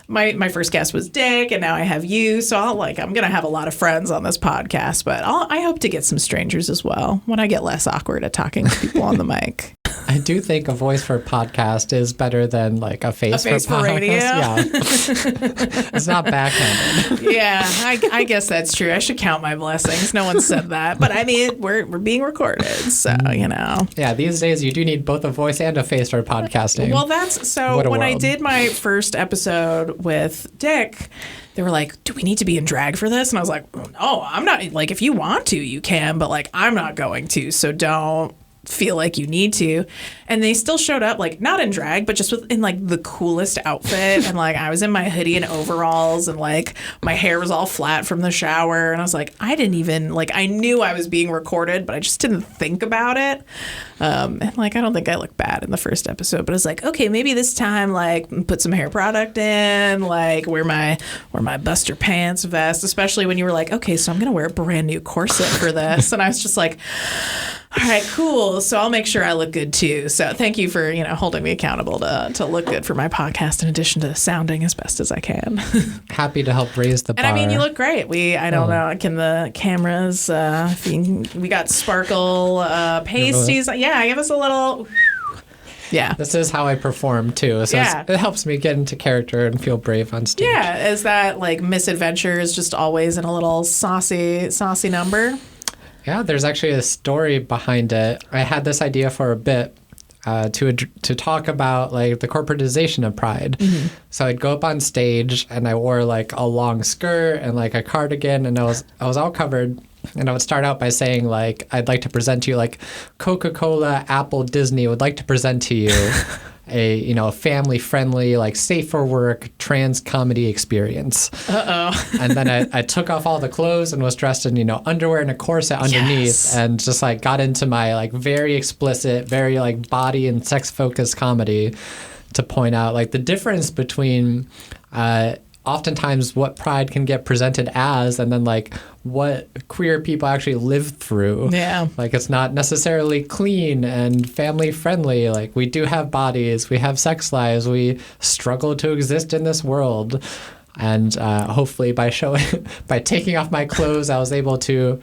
Speaker 1: my first guest was Dick, and now I have you. So I'm going to have a lot of friends on this podcast, but I hope to get some strangers as well when I get less awkward at talking to people on the mic.
Speaker 2: I do think a voice for a podcast is better than like a face for
Speaker 1: radio.
Speaker 2: Yeah. It's not backhanded.
Speaker 1: Yeah, I guess that's true. I should count my blessings. No one said that. But I mean, we're being recorded, so,
Speaker 2: Yeah, these days you do need both a voice and a face for podcasting.
Speaker 1: Well, that's so when I did my first episode with Dick, they were like, do we need to be in drag for this? And I was like, no, I'm not. Like, if you want to, you can, but like, I'm not going to, so don't feel like you need to. And they still showed up, like, not in drag, but just in like the coolest outfit. And like, I was in my hoodie and overalls, and like my hair was all flat from the shower. And I was like, I didn't even, like, I knew I was being recorded, but I just didn't think about it. And like, I don't think I looked bad in the first episode, but it's like, okay, maybe this time, like, put some hair product in, like, wear my Buster Pants vest, especially when you were like, okay, so I'm going to wear a brand new corset for this. And I was just like, all right, cool. So I'll make sure I look good too. So thank you for, holding me accountable to look good for my podcast in addition to sounding as best as I can.
Speaker 2: Happy to help raise the bar.
Speaker 1: And I mean, you look great. I don't know, can the cameras, we got sparkle pasties. Yeah, give us a little. Yeah.
Speaker 2: This is how I perform too. So it helps me get into character and feel brave on stage.
Speaker 1: Yeah. Is that like Misadventure is just always in a little saucy number?
Speaker 2: Yeah, there's actually a story behind it. I had this idea for a bit to talk about like the corporatization of pride. Mm-hmm. So I'd go up on stage and I wore like a long skirt and like a cardigan, and I was all covered. And I would start out by saying, like, I'd like to present to you, like, Coca-Cola, Apple, Disney would like to present to you a family-friendly, like, safe for work trans comedy experience.
Speaker 1: Uh-oh.
Speaker 2: And then I took off all the clothes and was dressed in, underwear and a corset underneath, and just, like, got into my, like, very explicit, very, like, body and sex-focused comedy to point out, like, the difference between oftentimes what pride can get presented as, and then like what queer people actually live through.
Speaker 1: Yeah.
Speaker 2: Like, it's not necessarily clean and family friendly. Like, we do have bodies, we have sex lives, we struggle to exist in this world. And hopefully by taking off my clothes, I was able to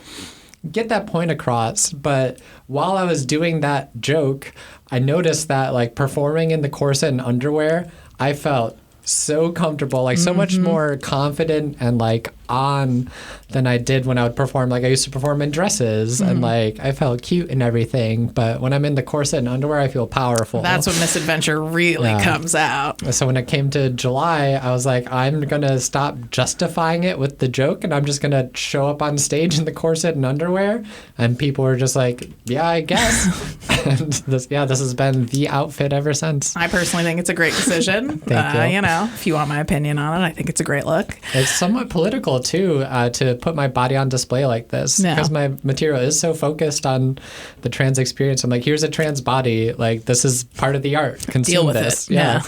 Speaker 2: get that point across. But while I was doing that joke, I noticed that like performing in the corset and underwear, I felt so comfortable, like so much more confident and like on than I did when I would perform. Like, I used to perform in dresses and like I felt cute and everything, but when I'm in the corset and underwear, I feel powerful.
Speaker 1: That's when Misadventure really comes out.
Speaker 2: So when it came to July, I was like, I'm gonna stop justifying it with the joke, and I'm just gonna show up on stage in the corset and underwear, and people were just like, yeah, I guess. And this has been the outfit ever since.
Speaker 1: I personally think it's a great decision.
Speaker 2: Thank you.
Speaker 1: If you want my opinion on it, I think it's a great look.
Speaker 2: It's somewhat political too, to put my body on display like this, because my material is so focused on the trans experience. I'm like, here's a trans body, like this is part of the art. Consume
Speaker 1: Deal with
Speaker 2: this.
Speaker 1: It. Yeah.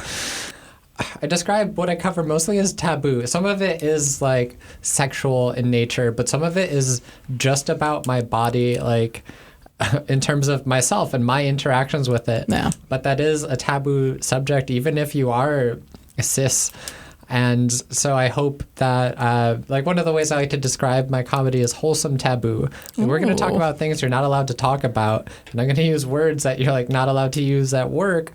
Speaker 2: I describe what I cover mostly as taboo. Some of it is like sexual in nature, but some of it is just about my body, like in terms of myself and my interactions with it.
Speaker 1: Yeah.
Speaker 2: But that is a taboo subject, even if you are cis. And so I hope that, like, one of the ways I like to describe my comedy is wholesome taboo. Like, we're going to talk about things you're not allowed to talk about, and I'm going to use words that you're, like, not allowed to use at work.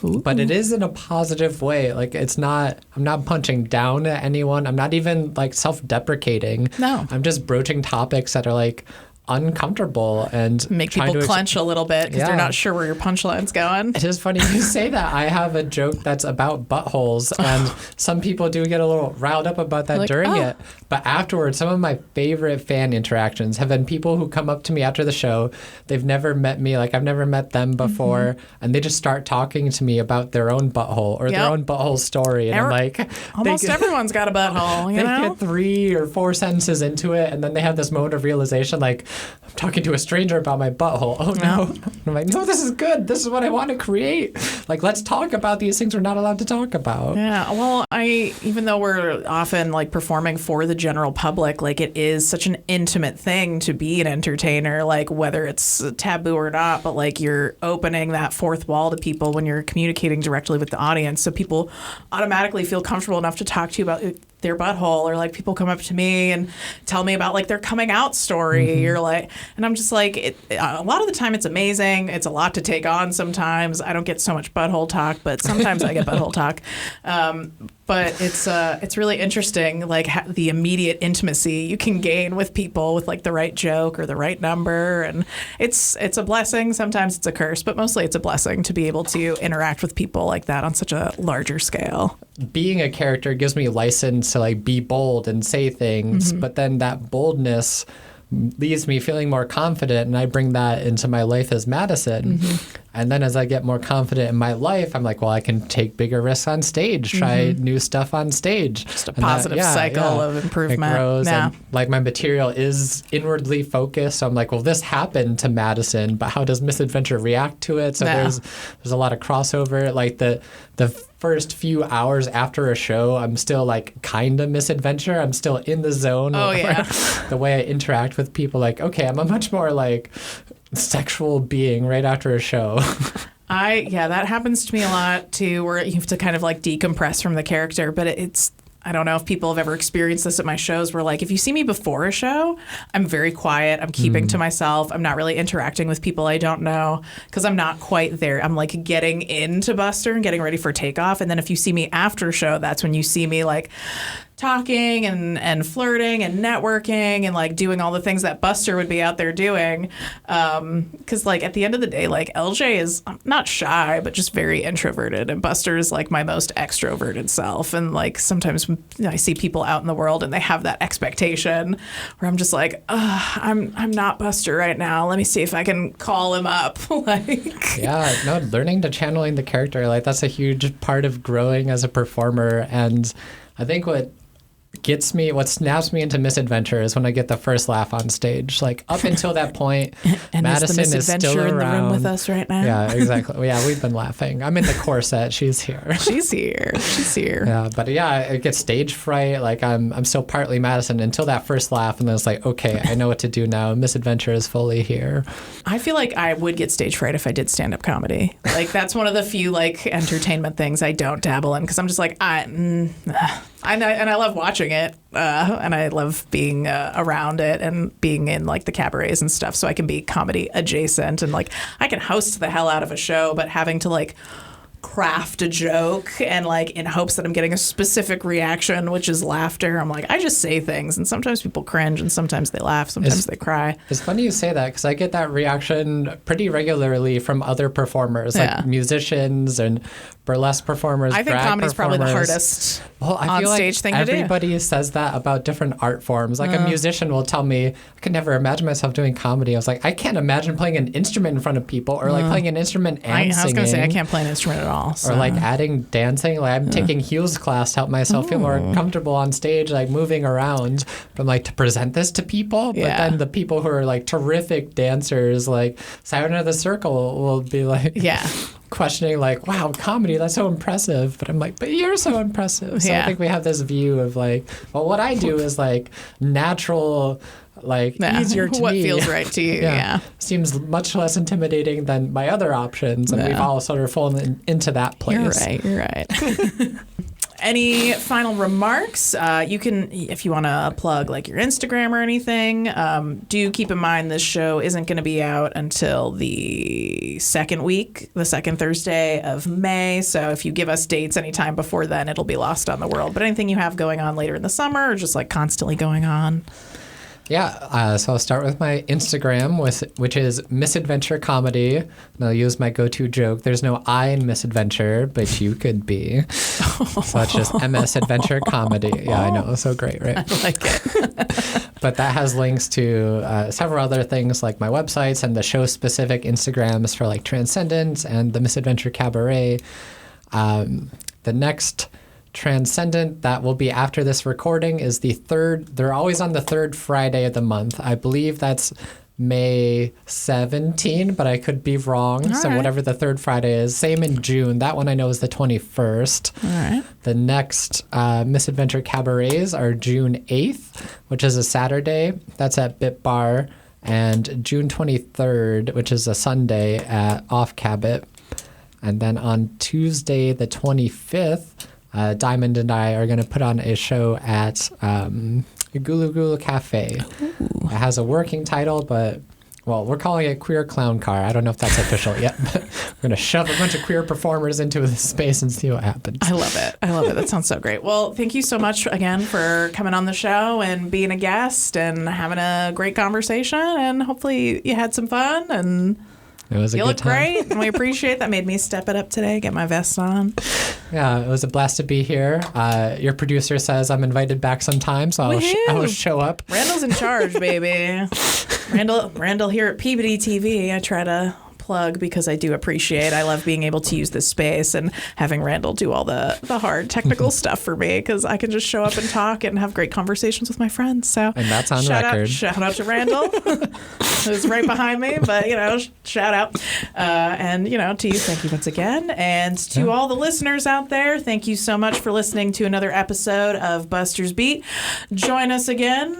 Speaker 2: Ooh. But it is in a positive way. Like, I'm not punching down at anyone. I'm not even, like, self-deprecating.
Speaker 1: No.
Speaker 2: I'm just broaching topics that are, like, uncomfortable and
Speaker 1: make people clench a little bit because they're not sure where your punchline's going.
Speaker 2: It is funny you say that. I have a joke that's about buttholes, and some people do get a little riled up about that during it. But afterwards, some of my favorite fan interactions have been people who come up to me after the show. They've never met me, like I've never met them before, and they just start talking to me about their own butthole or their own butthole story. And I'm like,
Speaker 1: almost everyone's got a butthole, you know?
Speaker 2: They get 3 or 4 sentences into it, and then they have this moment of realization, like, I'm talking to a stranger about my butthole. Oh, no. I'm like, no, this is good. This is what I want to create. Like, let's talk about these things we're not allowed to talk about.
Speaker 1: Yeah. Well, even though we're often, like, performing for the general public, like, it is such an intimate thing to be an entertainer, like, whether it's taboo or not, but, like, you're opening that fourth wall to people when you're communicating directly with the audience. So people automatically feel comfortable enough to talk to you about their butthole, or like people come up to me and tell me about like their coming out story. You're like, and I'm just like, a lot of the time it's amazing. It's a lot to take on sometimes. I don't get so much butthole talk, but sometimes I get butthole talk. But it's really interesting, like the immediate intimacy you can gain with people with like the right joke or the right number, and it's a blessing. Sometimes it's a curse, but mostly it's a blessing to be able to interact with people like that on such a larger scale.
Speaker 2: Being a character gives me license to like be bold and say things, but then that boldness leaves me feeling more confident, and I bring that into my life as Madison. And then as I get more confident in my life, I'm like, well, I can take bigger risks on stage, try new stuff on stage.
Speaker 1: Just a positive cycle of improvement.
Speaker 2: It grows,
Speaker 1: yeah.
Speaker 2: and like my material is inwardly focused. So I'm like, well, this happened to Madison, but how does Misadventure react to it? So there's a lot of crossover. Like the first few hours after a show, I'm still like kind of Misadventure. I'm still in the zone.
Speaker 1: Oh, yeah.
Speaker 2: The way I interact with people, like, okay, I'm a much more like sexual being right after a show.
Speaker 1: That happens to me a lot too, where you have to kind of like decompress from the character, but it's I don't know if people have ever experienced this at my shows where like if you see me before a show, I'm very quiet. I'm keeping to myself. I'm not really interacting with people I don't know because I'm not quite there. I'm like getting into Buster and getting ready for takeoff. And then if you see me after a show, that's when you see me like talking and flirting and networking and like doing all the things that Buster would be out there doing. Because like at the end of the day, like LJ is not shy, but just very introverted. And Buster is like my most extroverted self. And like sometimes I see people out in the world and they have that expectation where I'm just like, I'm not Buster right now. Let me see if I can call him up.
Speaker 2: Learning to channeling the character, like that's a huge part of growing as a performer. And I think what snaps me into Misadventure is when I get the first laugh on stage. Like up until that point,
Speaker 1: and
Speaker 2: Madison
Speaker 1: is
Speaker 2: still around.
Speaker 1: In the room with us right now.
Speaker 2: Yeah, exactly. Yeah, we've been laughing. I'm in the corset. She's here.
Speaker 1: She's here.
Speaker 2: Yeah, but it gets stage fright. Like I'm still partly Madison until that first laugh, and then it's like, okay, I know what to do now. Misadventure is fully here.
Speaker 1: I feel like I would get stage fright if I did stand-up comedy. Like that's one of the few like entertainment things I don't dabble in because I'm just like I love watching it, and I love being around it and being in like the cabarets and stuff. So I can be comedy adjacent and like I can host the hell out of a show, but having to like craft a joke and like in hopes that I'm getting a specific reaction, which is laughter. I'm like, I just say things and sometimes people cringe and sometimes they laugh, sometimes they cry.
Speaker 2: It's funny you say that because I get that reaction pretty regularly from other performers, like musicians and burlesque performers.
Speaker 1: I think comedy's probably the hardest
Speaker 2: I feel
Speaker 1: on-stage
Speaker 2: like
Speaker 1: thing to do.
Speaker 2: Everybody says that about different art forms. Like a musician will tell me, I could never imagine myself doing comedy. I was like, I can't imagine playing an instrument in front of people or like playing an instrument and singing.
Speaker 1: I was going to say, I can't play an instrument at all.
Speaker 2: So. Or like adding dancing. Like I'm taking heels class to help myself feel more comfortable on stage, like moving around. But I'm like, to present this to people? But then the people who are like terrific dancers, like Siren of the Circle will be like... questioning like, wow, comedy, that's so impressive. But I'm like, but you're so impressive. So I think we have this view of like, well, what I do is like natural, like easier to
Speaker 1: what
Speaker 2: me.
Speaker 1: What feels right to you,
Speaker 2: Seems much less intimidating than my other options. And we've all sort of fallen into that place.
Speaker 1: You're right. Any final remarks? You can, if you want to plug like your Instagram or anything, do keep in mind this show isn't going to be out until the second Thursday of May. So if you give us dates anytime before then, it'll be lost on the world. But anything you have going on later in the summer or just like constantly going on?
Speaker 2: Yeah, so I'll start with my Instagram, which is Misadventure Comedy. And I'll use my go-to joke. There's no I in Misadventure, but you could be. So it's just MS Adventure Comedy. Yeah, I know. So great, right?
Speaker 1: I like it.
Speaker 2: But that has links to several other things like my websites and the show-specific Instagrams for like Transcendence and the Misadventure Cabaret. The next... Transcendent that will be after this recording is the third. They're always on the third Friday of the month. I believe that's May 17, but I could be wrong. So whatever the third Friday is. Same in June. That one I know is the 21st.
Speaker 1: All right.
Speaker 2: The next Misadventure Cabarets are June 8th, which is a Saturday. That's at Bit Bar. And June 23rd, which is a Sunday at Off Cabot. And then on Tuesday the 25th, Diamond and I are going to put on a show at Gulu Gulu Cafe. Ooh. It has a working title, but, well, we're calling it Queer Clown Car. I don't know if that's official yet, but we're going to shove a bunch of queer performers into this space and see what happens.
Speaker 1: I love it. That sounds so great. Well, thank you so much again for coming on the show and being a guest and having a great conversation. And hopefully you had some fun and...
Speaker 2: It was a
Speaker 1: You
Speaker 2: good
Speaker 1: look
Speaker 2: time.
Speaker 1: great, and we appreciate that. Made me step it up today, get my vest on.
Speaker 2: Yeah, it was a blast to be here. Your producer says I'm invited back sometime, so I will show up.
Speaker 1: Randall's in charge, baby. Randall here at Peabody TV. I try to plug because I do appreciate. I love being able to use this space and having Randall do all the hard technical stuff for me because I can just show up and talk and have great conversations with my friends. So
Speaker 2: and that's on record.
Speaker 1: Shout out to Randall, who's right behind me. But shout out and to you. Thank you once again, and to all the listeners out there. Thank you so much for listening to another episode of Buster's Beat. Join us again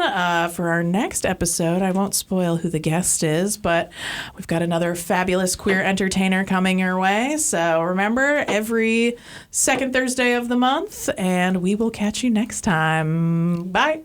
Speaker 1: for our next episode. I won't spoil who the guest is, but we've got another fabulous queer entertainer coming your way. So remember, every second Thursday of the month, and we will catch you next time. Bye.